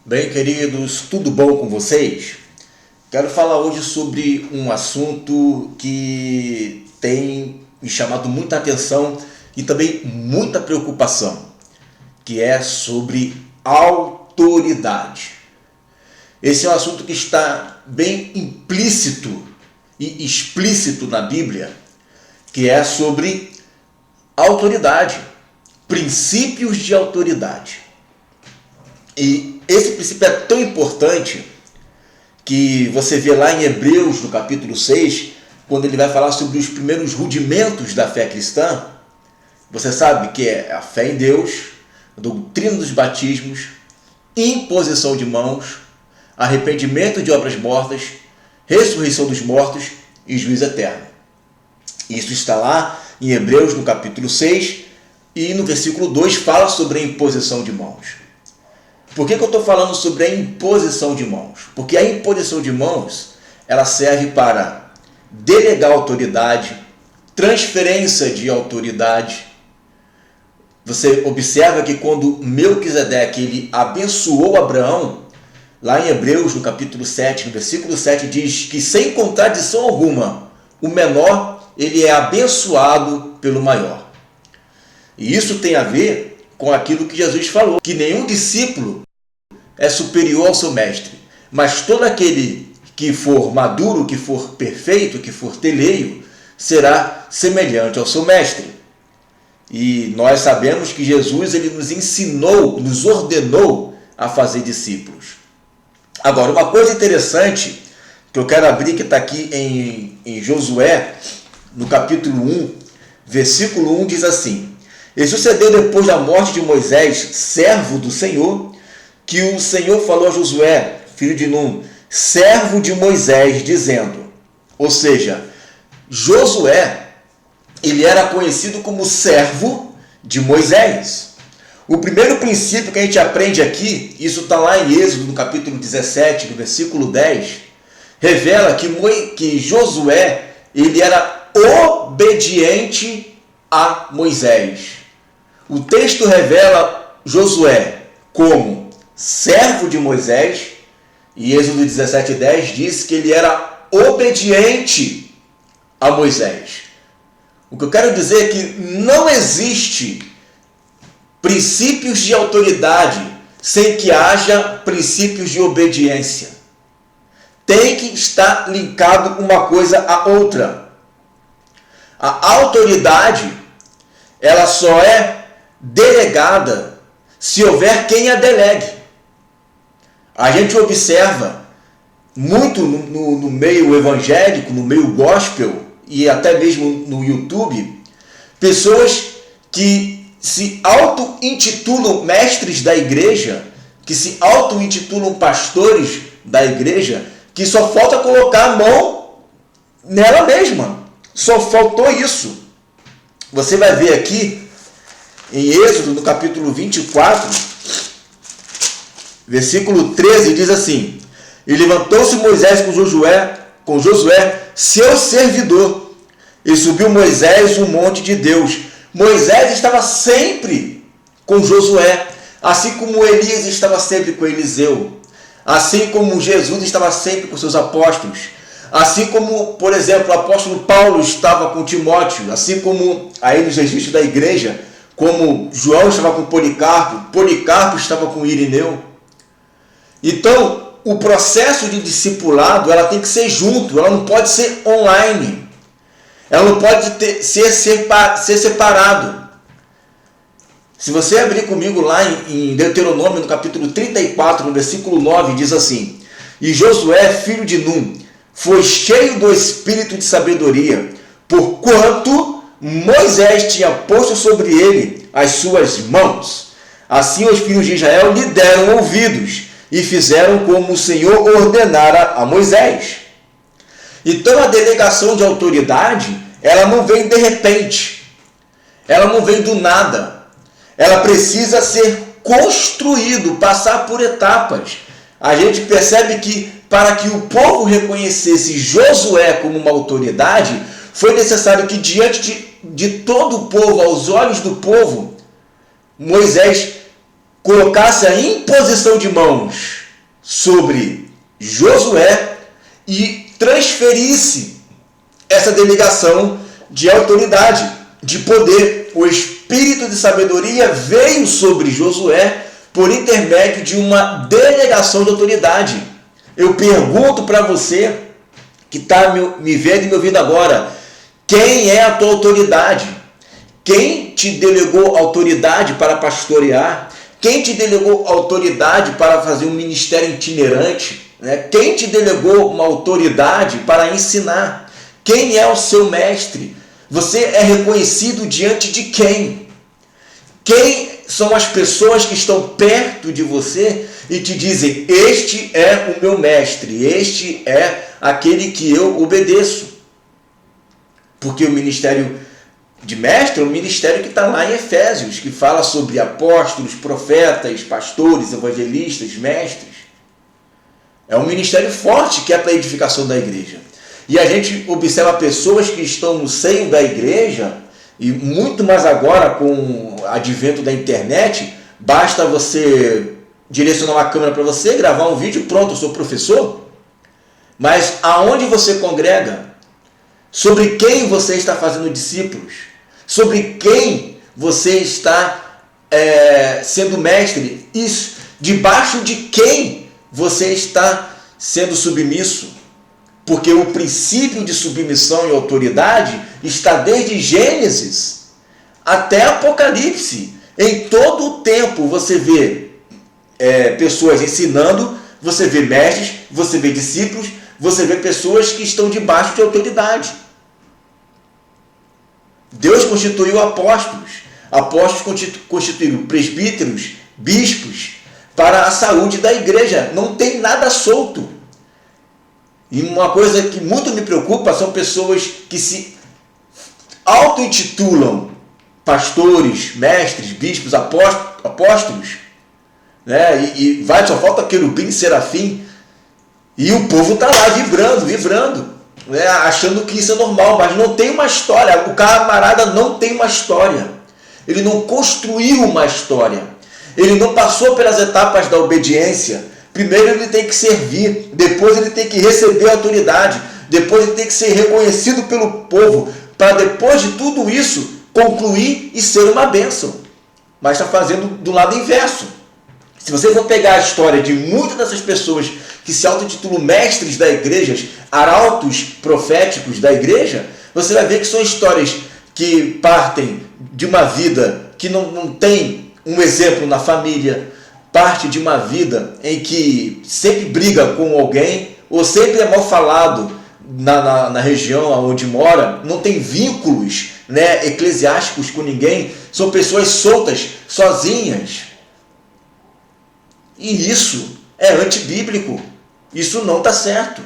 Bem, queridos, tudo bom com vocês? Quero falar hoje sobre um assunto que tem me chamado muita atenção e também muita preocupação, que é sobre autoridade. Esse é um assunto que está bem implícito e explícito na Bíblia, que é sobre autoridade, princípios de autoridade. E esse princípio é tão importante que você vê lá em Hebreus, no capítulo 6, quando ele vai falar sobre os primeiros rudimentos da fé cristã. Você sabe que é a fé em Deus, a doutrina dos batismos, imposição de mãos, arrependimento de obras mortas, ressurreição dos mortos e juízo eterno. Isso está lá em Hebreus, no capítulo 6, e no versículo 2 fala sobre a imposição de mãos. Por que eu estou falando sobre a imposição de mãos? Porque a imposição de mãos ela serve para delegar autoridade, transferência de autoridade. Você observa que quando Melquisedeque ele abençoou Abraão, lá em Hebreus, no capítulo 7, no versículo 7, diz que sem contradição alguma, o menor ele é abençoado pelo maior. E isso tem a ver com aquilo que Jesus falou, que nenhum discípulo é superior ao seu mestre, mas todo aquele que for maduro, que for perfeito, que for teleio, será semelhante ao seu mestre. E nós sabemos que Jesus ele nos ensinou, nos ordenou a fazer discípulos. Agora, uma coisa interessante que eu quero abrir, que está aqui em Josué, no capítulo 1, versículo 1, diz assim: E sucedeu depois da morte de Moisés, servo do Senhor, que o Senhor falou a Josué, filho de Num, servo de Moisés, dizendo, ou seja, Josué, ele era conhecido como servo de Moisés. O primeiro princípio que a gente aprende aqui, isso está lá em Êxodo, no capítulo 17, no versículo 10, revela que Josué, ele era obediente a Moisés. O texto revela Josué como servo de Moisés, e Êxodo 17:10 diz que ele era obediente a Moisés. O que eu quero dizer é que não existe princípios de autoridade sem que haja princípios de obediência. Tem que estar linkado uma coisa à outra. A autoridade, ela só é delegada se houver quem a delegue. A gente observa muito no meio evangélico, no meio gospel e até mesmo no YouTube, pessoas que se auto-intitulam mestres da igreja, que se auto-intitulam pastores da igreja, que só falta colocar a mão nela mesma. Só faltou isso. Você vai ver aqui em Êxodo, no capítulo 24, versículo 13, diz assim: E levantou-se Moisés com Josué, seu servidor, e subiu Moisés o monte de Deus. Moisés estava sempre com Josué, assim como Elias estava sempre com Eliseu, assim como Jesus estava sempre com seus apóstolos, assim como, por exemplo, o apóstolo Paulo estava com Timóteo, assim como aí nos registros da igreja, como João estava com Policarpo, Policarpo estava com Irineu. Então, o processo de discipulado ela tem que ser junto, ela não pode ser online, ela não pode ser separado. Se você abrir comigo lá em Deuteronômio, no capítulo 34, no versículo 9, diz assim: E Josué, filho de Num, foi cheio do espírito de sabedoria, porquanto Moisés tinha posto sobre ele as suas mãos. Assim os filhos de Israel lhe deram ouvidos, e fizeram como o Senhor ordenara a Moisés. Então a delegação de autoridade, ela não vem de repente, ela não vem do nada, ela precisa ser construído, passar por etapas. A gente percebe que para que o povo reconhecesse Josué como uma autoridade, foi necessário que diante de todo o povo, aos olhos do povo, Moisés colocasse a imposição de mãos sobre Josué e transferisse essa delegação de autoridade, de poder. O espírito de sabedoria veio sobre Josué por intermédio de uma delegação de autoridade. Eu pergunto para você que está me vendo e me ouvindo agora, quem é a tua autoridade? Quem te delegou autoridade para pastorear? Quem te delegou autoridade para fazer um ministério itinerante? Quem te delegou uma autoridade para ensinar? Quem é o seu mestre? Você é reconhecido diante de quem? Quem são as pessoas que estão perto de você e te dizem, este é o meu mestre, este é aquele que eu obedeço? Porque o ministério de mestre é um ministério que está lá em Efésios, que fala sobre apóstolos, profetas, pastores, evangelistas, mestres. É um ministério forte que é para a edificação da igreja. E a gente observa pessoas que estão no seio da igreja, e muito mais agora com o advento da internet, basta você direcionar uma câmera para você, gravar um vídeo, pronto, eu sou professor. Mas aonde você congrega? Sobre quem você está fazendo discípulos? Sobre quem você está sendo mestre? Isso, debaixo de quem você está sendo submisso? Porque o princípio de submissão e autoridade está desde Gênesis até Apocalipse. Em todo o tempo você vê pessoas ensinando, você vê mestres, você vê discípulos, você vê pessoas que estão debaixo de autoridade. Deus constituiu apóstolos. Apóstolos constituíram presbíteros, bispos, para a saúde da igreja. Não tem nada solto. E uma coisa que muito me preocupa são pessoas que se auto-intitulam pastores, mestres, bispos, apóstolos, e só falta querubim e serafim, e o povo está lá vibrando, achando que isso é normal, mas não tem uma história. O camarada não tem uma história, ele não construiu uma história, ele não passou pelas etapas da obediência. Primeiro ele tem que servir, depois ele tem que receber a autoridade, depois ele tem que ser reconhecido pelo povo, para depois de tudo isso concluir e ser uma bênção. Mas está fazendo do lado inverso. Se você for pegar a história de muitas dessas pessoas que se auto-intitulam mestres da igreja, arautos proféticos da igreja, você vai ver que são histórias que partem de uma vida que não tem um exemplo na família, parte de uma vida em que sempre briga com alguém, ou sempre é mal falado na região onde mora, não tem vínculos eclesiásticos com ninguém, são pessoas soltas, sozinhas. E isso é antibíblico, isso não está certo.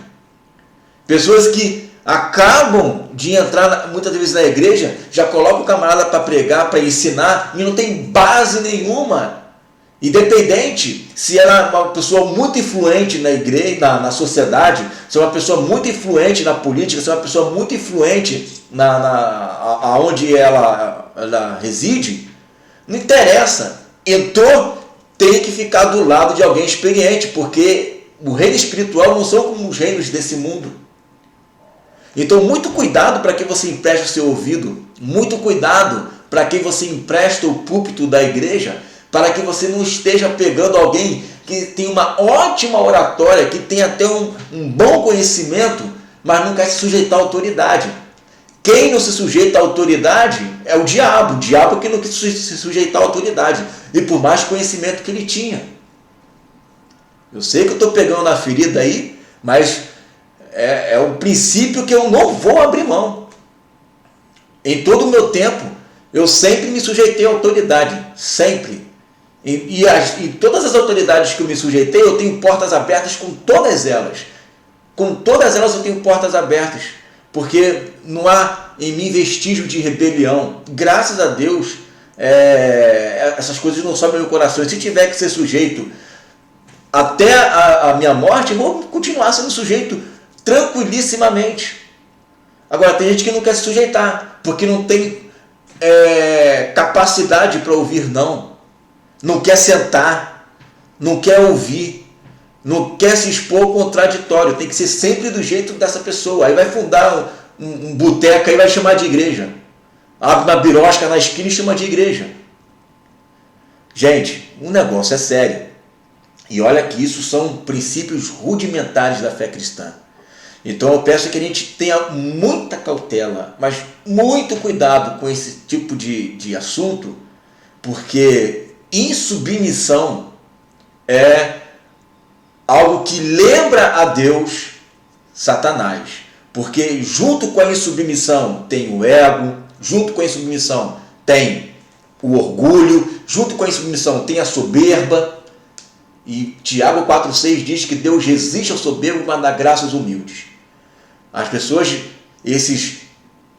Pessoas que acabam de entrar muitas vezes na igreja, já colocam o camarada para pregar, para ensinar, e não tem base nenhuma. Independente se ela é uma pessoa muito influente na igreja, na sociedade, se é uma pessoa muito influente na política, se é uma pessoa muito influente aonde ela reside, não interessa. Entrou, tem que ficar do lado de alguém experiente, porque o reino espiritual não são como os reinos desse mundo. Então, muito cuidado para que você empreste o seu ouvido, muito cuidado para que você empreste o púlpito da igreja, para que você não esteja pegando alguém que tem uma ótima oratória, que tem até um bom conhecimento, mas não quer se sujeitar à autoridade. Quem não se sujeita à autoridade é o diabo que não quis se sujeitar à autoridade, e por mais conhecimento que ele tinha. Eu sei que eu estou pegando na ferida aí, mas é um princípio que eu não vou abrir mão. Em todo o meu tempo, eu sempre me sujeitei à autoridade, sempre. E todas as autoridades que eu me sujeitei, eu tenho portas abertas com todas elas. Com todas elas eu tenho portas abertas, porque não há em mim vestígio de rebelião. Graças a Deus, essas coisas não sobem no meu coração. E se tiver que ser sujeito até a minha morte, eu vou continuar sendo sujeito tranquilissimamente. Agora, tem gente que não quer se sujeitar, porque não tem capacidade para ouvir não. não quer sentar, não quer ouvir, não quer se expor ao contraditório. Tem que ser sempre do jeito dessa pessoa. Aí vai fundar um boteco, aí vai chamar de igreja. Abre uma birosca na esquina e chama de igreja. Gente, o negócio é sério. E olha que isso são princípios rudimentares da fé cristã. Então eu peço que a gente tenha muita cautela, mas muito cuidado com esse tipo de assunto, porque insubmissão é algo que lembra a Deus Satanás. Porque junto com a insubmissão tem o ego, junto com a insubmissão tem o orgulho, junto com a insubmissão tem a soberba. E Tiago 4,6 diz que Deus resiste ao soberbo, mas dá graça aos humildes. As pessoas, esses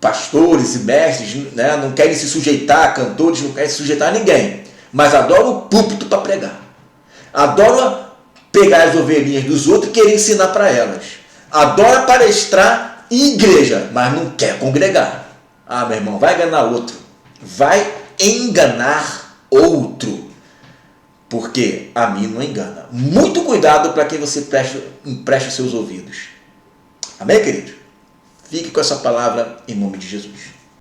pastores e mestres, né, não querem se sujeitar a cantores, não querem se sujeitar a ninguém, mas adoram o púlpito para pregar. Adoram pegar as ovelhinhas dos outros e querer ensinar para elas. Adora palestrar em igreja, mas não quer congregar. Ah, meu irmão, vai enganar outro. Vai enganar outro. Porque a mim não engana. Muito cuidado para quem você empresta seus ouvidos. Amém, querido? Fique com essa palavra em nome de Jesus.